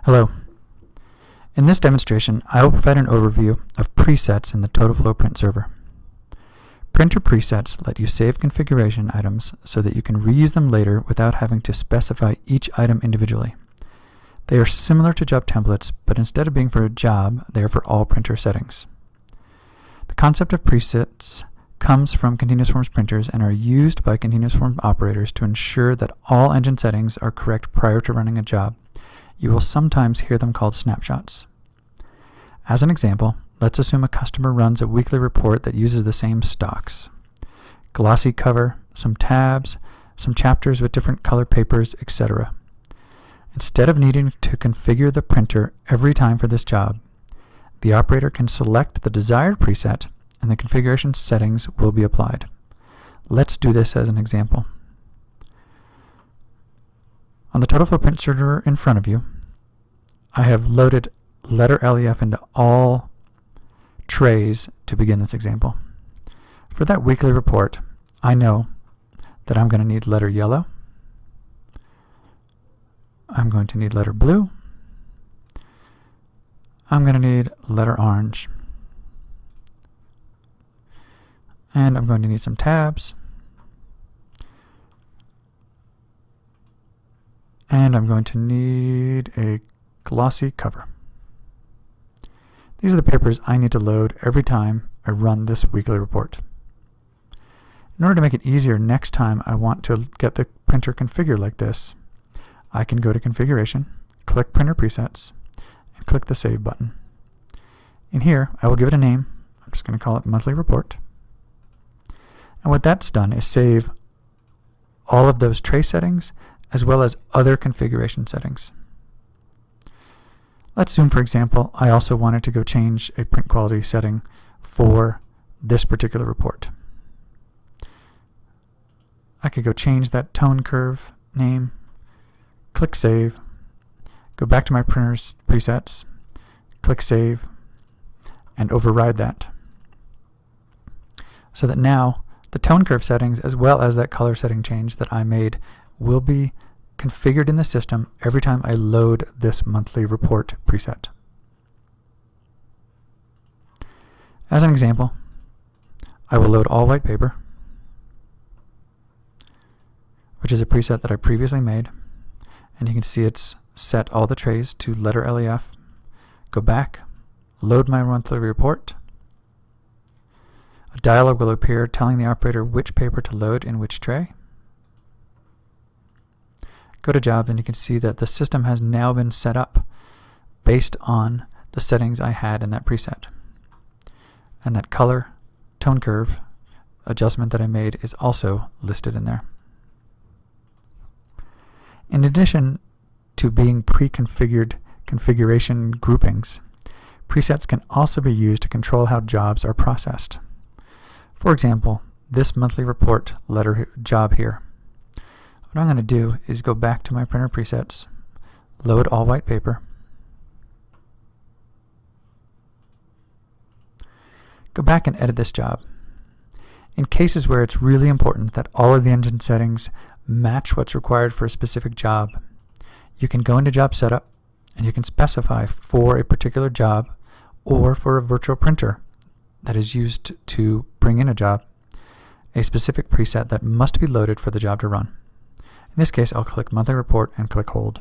Hello. In this demonstration, I will provide an overview of presets in the TotalFlow Print Server. Printer presets let you save configuration items so that you can reuse them later without having to specify each item individually. They are similar to job templates, but instead of being for a job, they are for all printer settings. The concept of presets comes from continuous forms printers and are used by continuous form operators to ensure that all engine settings are correct prior to running a job. You will sometimes hear them called snapshots. As an example, let's assume a customer runs a weekly report that uses the same stocks: glossy cover, some tabs, some chapters with different color papers, etc. Instead of needing to configure the printer every time for this job, the operator can select the desired preset and the configuration settings will be applied. Let's do this as an example. On the TotalFlow Print Server in front of you, I have loaded letter LEF into all trays to begin this example. For that weekly report, I know that I'm going to need letter yellow, I'm going to need letter blue, I'm going to need letter orange, and I'm going to need some tabs, and I'm going to need a glossy cover. These are the papers I need to load every time I run this weekly report. In order to make it easier next time I want to get the printer configured like this, I can go to Configuration, click Printer Presets, and click the Save button. In here, I will give it a name. I'm just going to call it Monthly Report. And what that's done is save all of those tray settings as well as other configuration settings. Let's assume, for example, I also wanted to go change a print quality setting for this particular report. I could go change that tone curve name, click Save, go back to my printer's presets, click Save, and override that. So that now the tone curve settings as well as that color setting change that I made will be configured in the system every time I load this monthly report preset. As an example, I will load all white paper, which is a preset that I previously made, and you can see it's set all the trays to letter LEF. Go back, load my monthly report. A dialog will appear telling the operator which paper to load in which tray. Go to Jobs and you can see that the system has now been set up based on the settings I had in that preset. And that color, tone curve adjustment that I made is also listed in there. In addition to being pre-configured configuration groupings, presets can also be used to control how jobs are processed. For example, this monthly report letter job here. What I'm going to do is go back to my printer presets, load all white paper, go back and edit this job. In cases where it's really important that all of the engine settings match what's required for a specific job, you can go into Job Setup and you can specify for a particular job or for a virtual printer that is used to bring in a job, a specific preset that must be loaded for the job to run. In this case, I'll click Monthly Report and click Hold.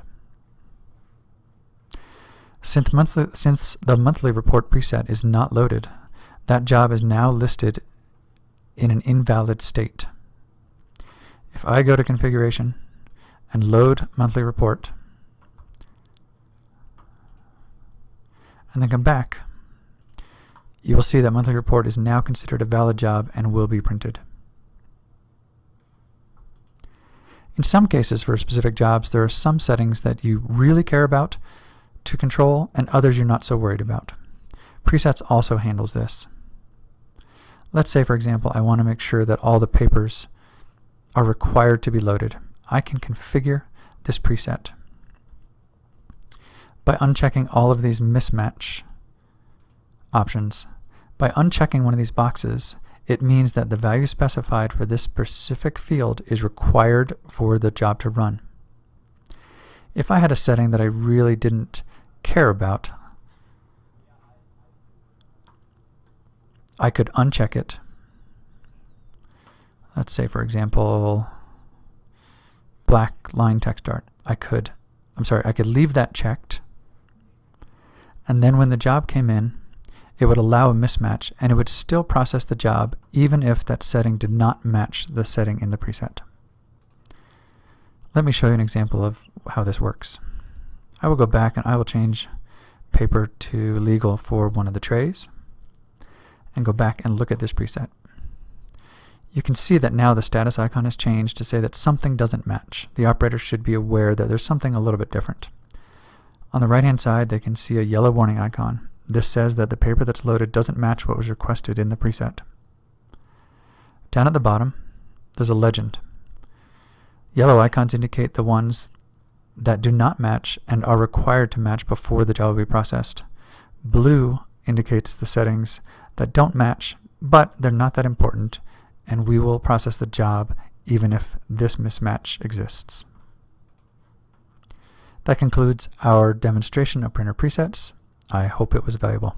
Since the monthly report preset is not loaded, that job is now listed in an invalid state. If I go to Configuration and load Monthly Report, and then come back, you will see that Monthly Report is now considered a valid job and will be printed. In some cases, for specific jobs, there are some settings that you really care about to control and others you're not so worried about. Presets also handles this. Let's say, for example, I want to make sure that all the papers are required to be loaded. I can configure this preset by unchecking all of these mismatch options. By unchecking one of these boxes, it means that the value specified for this specific field is required for the job to run. If I had a setting that I really didn't care about, I could uncheck it. Let's say, for example, black line text art. I could leave that checked, and then when the job came in, it would allow a mismatch, and it would still process the job even if that setting did not match the setting in the preset. Let me show you an example of how this works. I will go back and I will change paper to legal for one of the trays, and go back and look at this preset. You can see that now the status icon has changed to say that something doesn't match. The operator should be aware that there's something a little bit different. On the right hand side, they can see a yellow warning icon. This says that the paper that's loaded doesn't match what was requested in the preset. Down at the bottom, there's a legend. Yellow icons indicate the ones that do not match and are required to match before the job will be processed. Blue indicates the settings that don't match, but they're not that important, and we will process the job even if this mismatch exists. That concludes our demonstration of printer presets. I hope it was valuable.